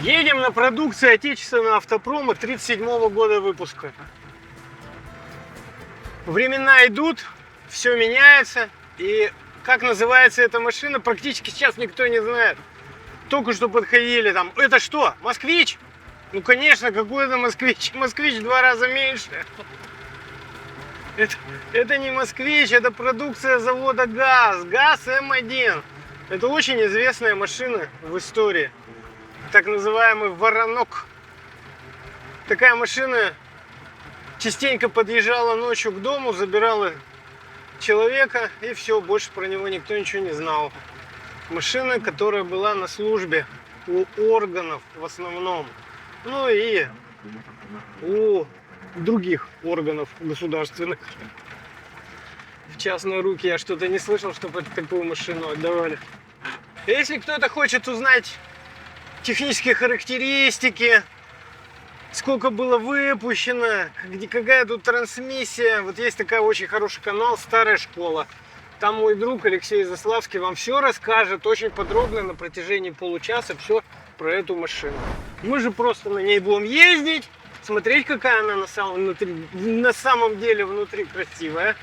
Едем на продукции отечественного автопрома 37-го года выпуска. Времена идут, все меняется. И как называется эта машина, практически сейчас никто не знает. Только что подходили там. Это что, Москвич? Ну конечно, какой это Москвич? Москвич в 2 раза меньше. Это не Москвич, это продукция завода ГАЗ. ГАЗ М1. Это очень известная машина в истории. Так называемый воронок. Такая машина частенько подъезжала ночью к дому, забирала человека, и все, больше про него никто ничего не знал. Машина, которая была на службе у органов в основном, ну и у других органов государственных. В частные руки я что-то не слышал, чтобы такую машину отдавали. Если кто-то хочет узнать технические характеристики, сколько было выпущено, какая тут трансмиссия. Вот есть такой очень хороший канал «Старая школа». Там мой друг Алексей Заславский вам все расскажет очень подробно на протяжении получаса все про эту машину. Мы же просто на ней будем ездить, смотреть, какая она на самом деле внутри красивая.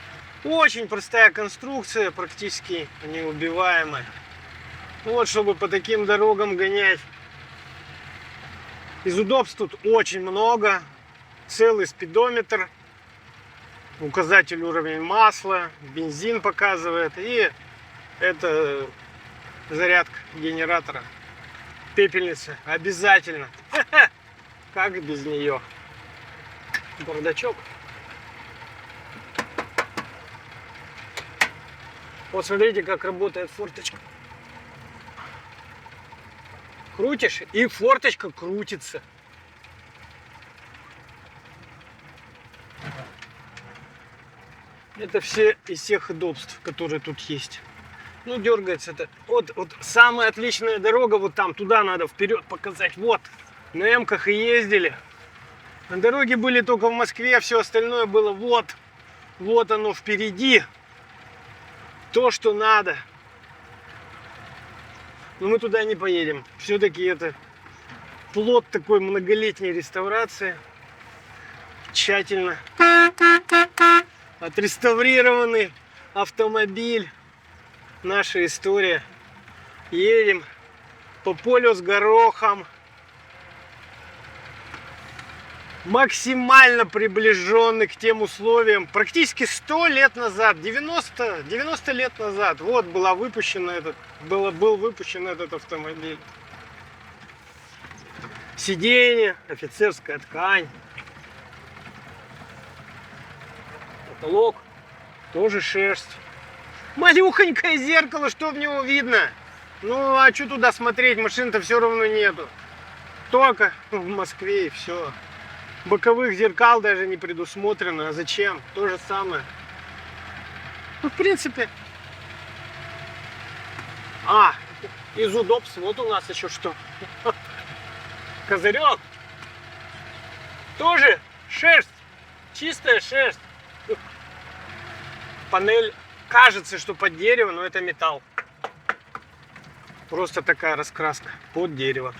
Очень простая конструкция, практически неубиваемая. Вот, чтобы по таким дорогам гонять. Из удобств тут очень много. Целый спидометр, указатель уровня масла, бензин показывает. И это зарядка генератора. Пепельница обязательно. Как без нее. Бардачок. Вот смотрите, как работает форточка. Крутишь, и форточка крутится. Это все из всех удобств, которые тут есть. Ну, дергается это. Вот самая отличная дорога, вот там, туда надо вперед показать. Вот, на Эмках и ездили. На дороге были только в Москве, все остальное было вот. Вот оно впереди. То, что надо. Но мы туда не поедем. Все-таки это плод такой многолетней реставрации. Тщательно отреставрированный автомобиль. Наша история. Едем по полю с горохом. Максимально приближенный к тем условиям. Практически 100 лет назад, 90 лет назад. Вот был выпущен этот автомобиль. Сиденье, офицерская ткань. Потолок, тоже шерсть. Малюхонькое зеркало, что в него видно? Ну, а что туда смотреть? Машин-то все равно нету. Только в Москве и все. Боковых зеркал даже не предусмотрено. А зачем? То же самое. Ну, в принципе. Из удобств. Вот у нас еще что. Козырек. Тоже шерсть. Чистая шерсть. Панель кажется, что под дерево, но это металл. Просто такая раскраска под дерево.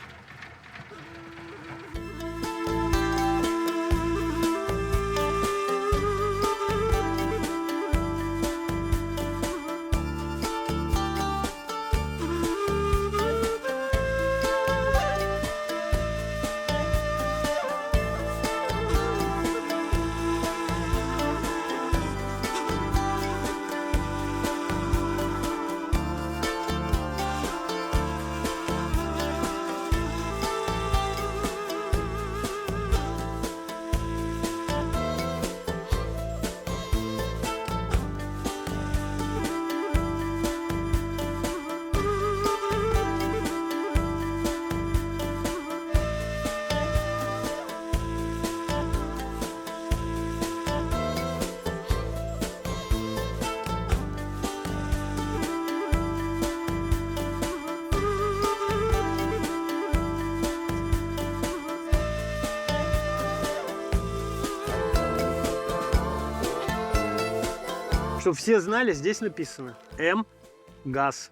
Чтобы все знали, здесь написано М-ГАЗ.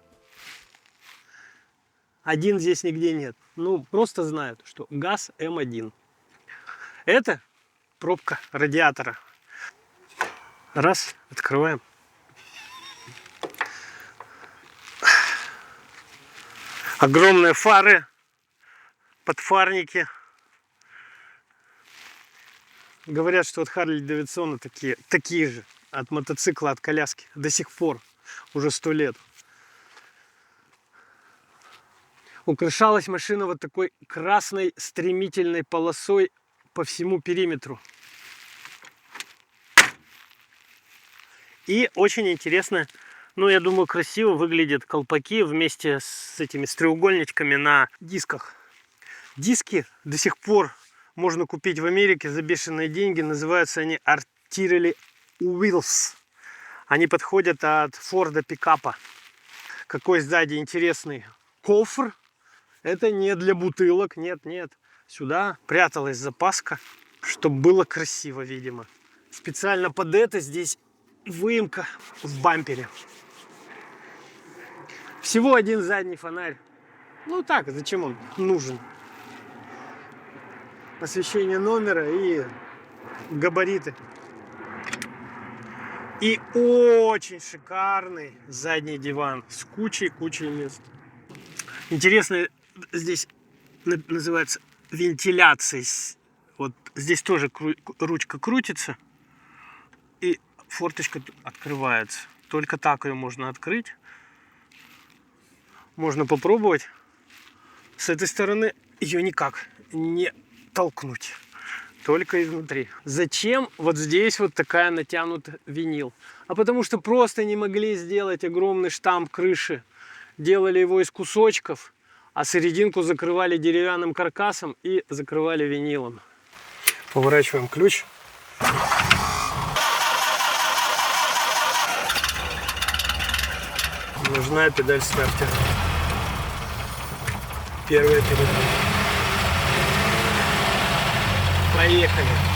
Один здесь нигде нет. Ну, просто знают, что газ М1. Это пробка радиатора. Раз, открываем. Огромные фары, подфарники. Говорят, что от Харли Дэвидсона такие же. От мотоцикла, от коляски. До сих пор. Уже 100 лет. Украшалась машина вот такой красной стремительной полосой по всему периметру. И очень интересно, ну, я думаю, красиво выглядят колпаки вместе с этими с треугольничками на дисках. Диски до сих пор можно купить в Америке за бешеные деньги. Называются они Artillery Wheels. Они подходят от Форда пикапа. Какой сзади интересный кофр. Это не для бутылок, нет, нет. Сюда пряталась запаска, чтобы было красиво, видимо. Специально под это здесь выемка в бампере. Всего один задний фонарь. Ну так, зачем он нужен? Освещение номера и габариты. И очень шикарный задний диван с кучей мест. Интересно, здесь называется вентиляцией. Вот здесь тоже ручка крутится и форточка открывается. Только так ее можно открыть. Можно попробовать. С этой стороны ее никак не толкнуть. Только изнутри. Зачем вот здесь вот такая натянутая винил? А потому что просто не могли сделать огромный штамп крыши. Делали его из кусочков, а серединку закрывали деревянным каркасом и закрывали винилом. Поворачиваем ключ. Нужна педаль стартера. Первая педаль. Поехали.